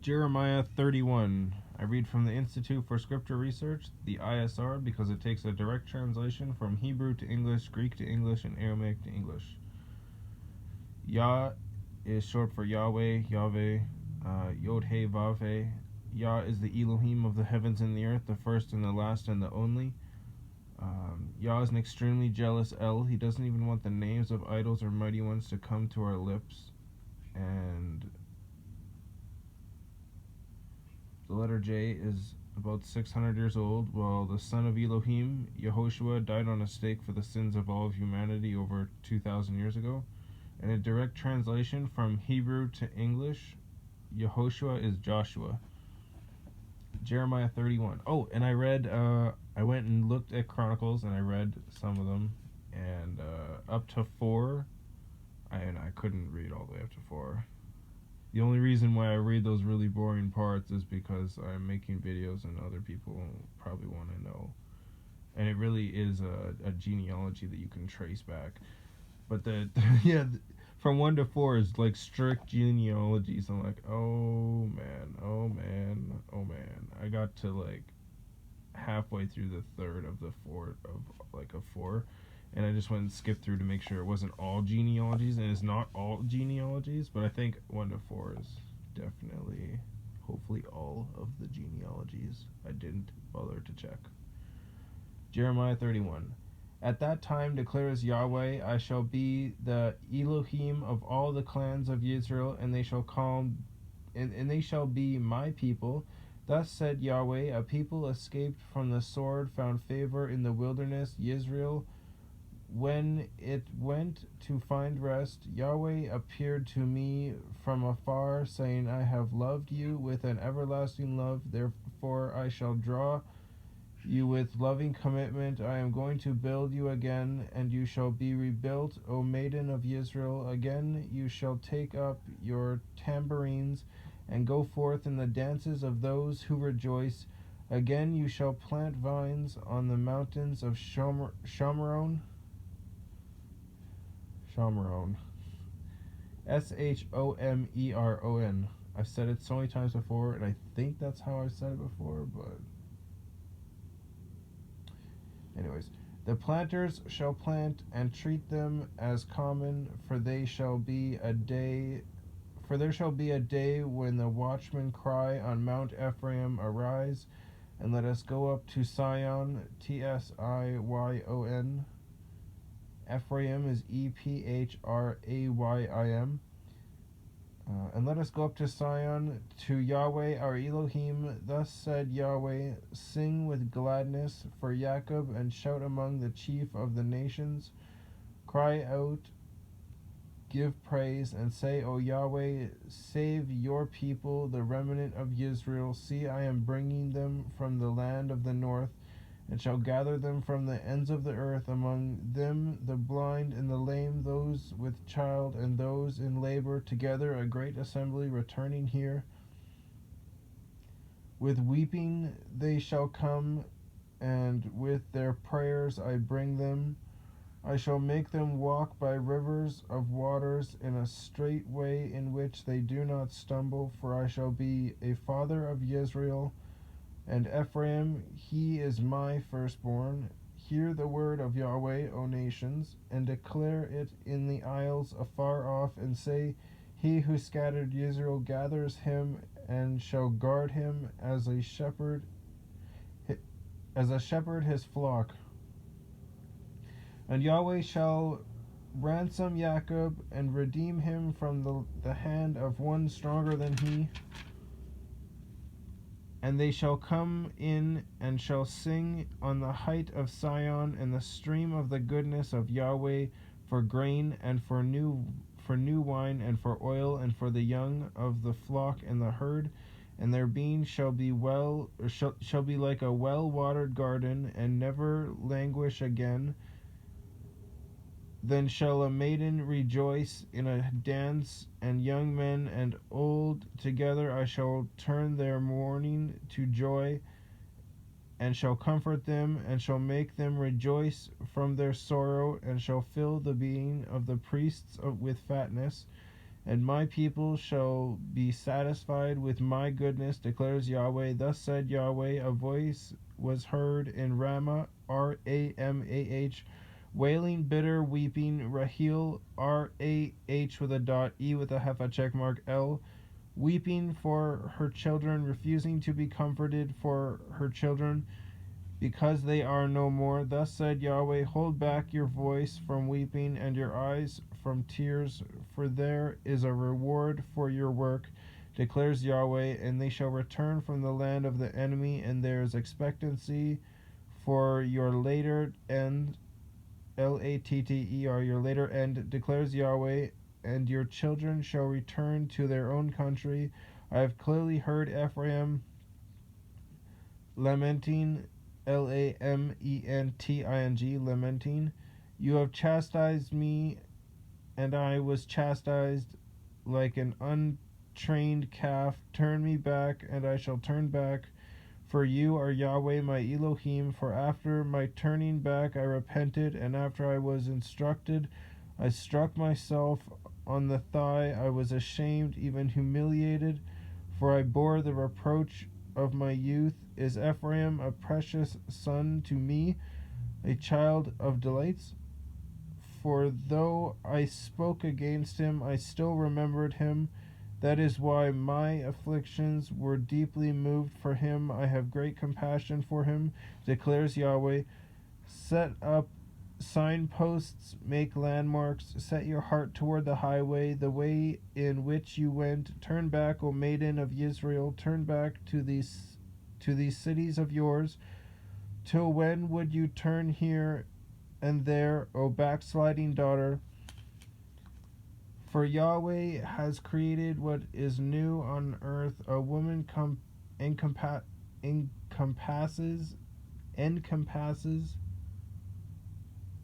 Jeremiah 31. I read from the Institute for Scripture Research, the ISR, because it takes a direct translation from Hebrew to English, Greek to English, and Aramaic to English. Yah is short for Yahweh, YahWeh, Yod-He, Vav-He. Yah is the Elohim of the heavens and the earth, the first and the last and the only. Yah is an extremely jealous El. He doesn't even want the names of idols or mighty ones to come to our lips. And the letter J is about 600 years old, while the son of Elohim, Yehoshua, died on a stake for the sins of all of humanity over 2,000 years ago. And a direct translation from Hebrew to English, Yehoshua is Joshua. Jeremiah 31. Oh, and I went and looked at Chronicles, and I read some of them, and up to 4, and I couldn't read all the way up to 4. The only reason why I read those really boring parts is because I'm making videos and other people probably want to know. And it really is a genealogy that you can trace back. But from 1 to 4 is like strict genealogies. I'm like, oh man. I got to like halfway through the third of the 4 of like a 4. And I just went and skipped through to make sure it wasn't all genealogies, and it's not all genealogies, but I think 1 to 4 is definitely, hopefully, all of the genealogies. I didn't bother to check. Jeremiah 31. At that time declares Yahweh, I shall be the Elohim of all the clans of Israel, and they shall be my people. Thus said Yahweh, a people escaped from the sword found favor in the wilderness, Israel. When it went to find rest, Yahweh appeared to me from afar, saying, I have loved you with an everlasting love, therefore I shall draw you with loving commitment. I am going to build you again, and you shall be rebuilt, O maiden of Israel. Again you shall take up your tambourines, and go forth in the dances of those who rejoice. Again you shall plant vines on the mountains of Shomron. Shomron. Shomeron. I've said it so many times before, and I think that's how I've said it before, but anyways. The planters shall plant and treat them as common, for there shall be a day when the watchmen cry on Mount Ephraim, arise, and let us go up to Sion, Sion. Ephraim is Ephraim. And let us go up to Sion, to Yahweh our Elohim. Thus said Yahweh, sing with gladness for Jacob, and shout among the chief of the nations. Cry out, give praise, and say, O Yahweh, save your people, the remnant of Israel. See, I am bringing them from the land of the north, and shall gather them from the ends of the earth, among them the blind and the lame, those with child and those in labor, together a great assembly returning here. With weeping they shall come, and with their prayers I bring them. I shall make them walk by rivers of waters in a straight way in which they do not stumble, for I shall be a father of Israel, and Ephraim, he is my firstborn. Hear the word of Yahweh, O nations, and declare it in the isles afar off, and say, he who scattered Israel gathers him, and shall guard him as a shepherd his flock. And Yahweh shall ransom Jacob, and redeem him from the hand of one stronger than he. And they shall come in and shall sing on the height of Sion in the stream of the goodness of Yahweh, for grain and for new wine and for oil and for the young of the flock and the herd. And their being shall be like a well-watered garden, and never languish again. Then shall a maiden rejoice in a dance, and young men and old together. I shall turn their mourning to joy, and shall comfort them, and shall make them rejoice from their sorrow, and shall fill the being of the priests with fatness. and my people shall be satisfied with my goodness, declares Yahweh. Thus said Yahweh, a voice was heard in Ramah, Ramah, wailing, bitter weeping, Rahel, Rah with a dot, E with a half check mark, L, weeping for her children, refusing to be comforted for her children, because they are no more. Thus said Yahweh, hold back your voice from weeping and your eyes from tears, for there is a reward for your work, declares Yahweh, and they shall return from the land of the enemy, and there is expectancy for your later end, Latter, your later end, declares Yahweh, and your children shall return to their own country. I have clearly heard Ephraim lamenting, lamenting. You have chastised me, and I was chastised like an untrained calf. Turn me back, and I shall turn back. For you are Yahweh my Elohim. For after my turning back I repented, and after I was instructed, I struck myself on the thigh. I was ashamed, even humiliated, for I bore the reproach of my youth. Is Ephraim a precious son to me, a child of delights? For though I spoke against him, I still remembered him. That is why my afflictions were deeply moved for him. I have great compassion for him, declares Yahweh. Set up signposts, make landmarks, set your heart toward the highway, the way in which you went. Turn back, O maiden of Israel, turn back to these cities of yours. Till when would you turn here and there, O backsliding daughter? For Yahweh has created what is new on earth. A woman encompasses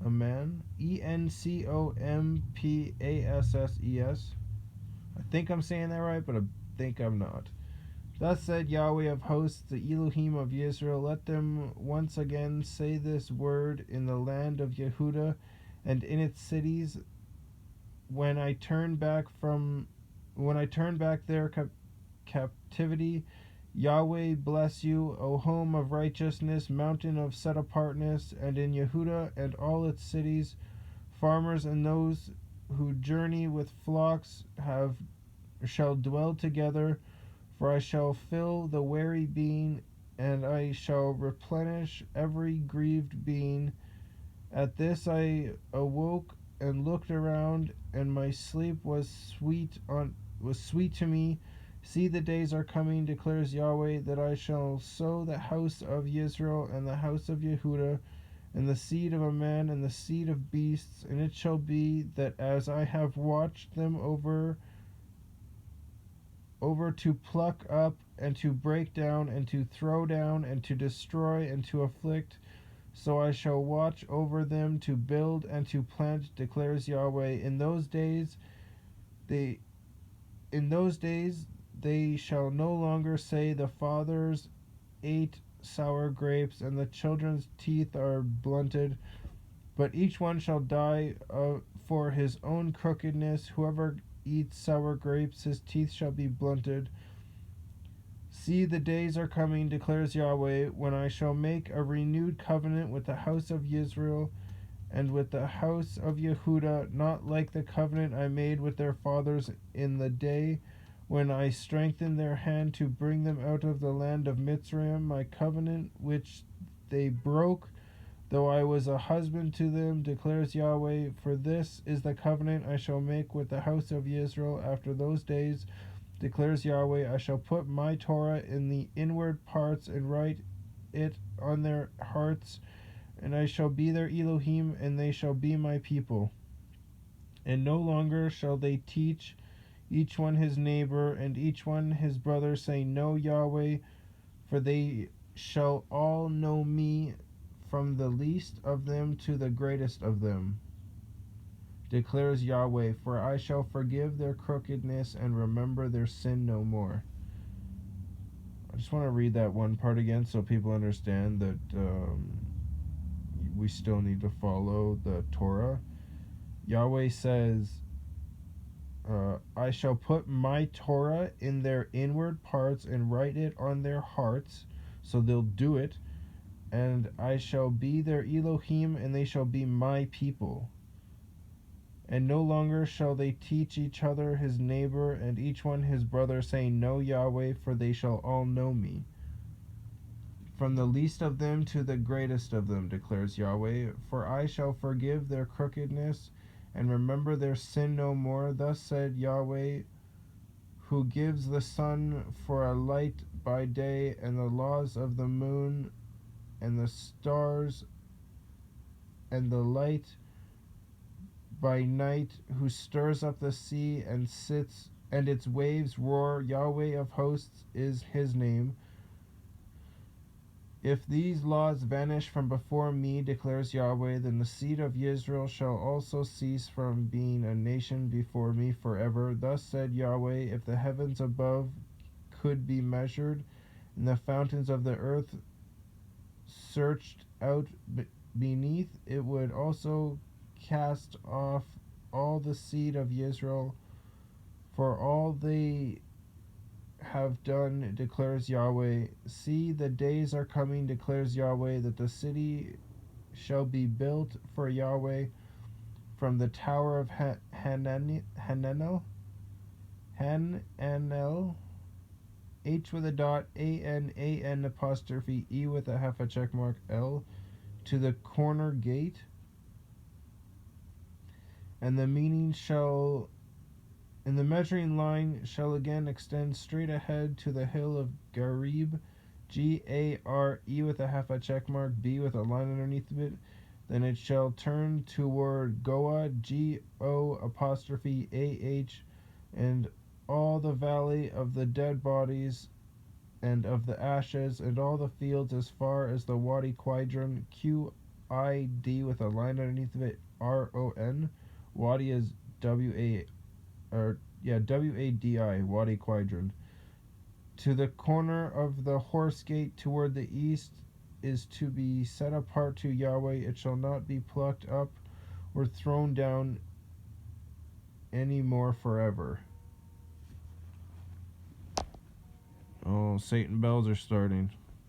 a man. Encompasses. I think I'm saying that right, but I think I'm not. Thus said Yahweh of hosts, the Elohim of Israel, let them once again say this word in the land of Yehuda and in its cities. When I turn back their captivity, Yahweh bless you, O home of righteousness, mountain of set apartness, and in Yehuda and all its cities, farmers and those who journey with flocks shall dwell together. For I shall fill the weary being, and I shall replenish every grieved being. At this I awoke and looked around, and my sleep was sweet to me. See, the days are coming, declares Yahweh, that I shall sow the house of Israel and the house of Yehuda, and the seed of a man and the seed of beasts, and it shall be that as I have watched them over to pluck up and to break down and to throw down and to destroy and to afflict, so I shall watch over them to build and to plant, declares Yahweh. In those days they shall no longer say, the fathers ate sour grapes and the children's teeth are blunted, but each one shall die for his own crookedness. Whoever eats sour grapes, his teeth shall be blunted. See, the days are coming, declares Yahweh, when I shall make a renewed covenant with the house of Israel and with the house of Yehuda, not like the covenant I made with their fathers in the day when I strengthened their hand to bring them out of the land of Mitzrayim, my covenant which they broke, though I was a husband to them, declares Yahweh. For this is the covenant I shall make with the house of Israel after those days, declares Yahweh. I shall put my Torah in the inward parts and write it on their hearts, and I shall be their Elohim, and they shall be my people. And no longer shall they teach each one his neighbor and each one his brother, saying, Know Yahweh, for they shall all know me, from the least of them to the greatest of them, declares Yahweh. For I shall forgive their crookedness and remember their sin no more. I just want to read that one part again so people understand that we still need to follow the Torah. Yahweh says, I shall put my Torah in their inward parts and write it on their hearts, so they'll do it. And I shall be their Elohim, and they shall be my people. And no longer shall they teach each other his neighbor, and each one his brother, saying, Know Yahweh, for they shall all know me. From the least of them to the greatest of them, declares Yahweh. For I shall forgive their crookedness, and remember their sin no more. Thus said Yahweh, who gives the sun for a light by day, and the laws of the moon, and the stars, and the light by night, who stirs up the sea and sits, and its waves roar. Yahweh of hosts is his name. If these laws vanish from before me, declares Yahweh, then the seed of Israel shall also cease from being a nation before me forever. Thus said Yahweh, if the heavens above could be measured, and the fountains of the earth searched out beneath, it would also cast off all the seed of Israel for all they have done, declares Yahweh. See, the days are coming, declares Yahweh, that the city shall be built for Yahweh from the tower of Hananel, H with a dot, A-N apostrophe E with a half a check mark L, to the corner gate. And the meaning shall, and the measuring line shall again extend straight ahead to the hill of Gareb, G-A-R-E with a half a check mark, B with a line underneath of it. Then it shall turn toward Goah, G-O apostrophe A-H, and all the valley of the dead bodies and of the ashes, and all the fields as far as the Wadi Quidron, Q-I-D with a line underneath of it, R-O-N. Wadi is W-A-D-I, Wadi Quidron. To the corner of the horse gate toward the east is to be set apart to Yahweh. It shall not be plucked up or thrown down any more forever. Oh, Satan bells are starting.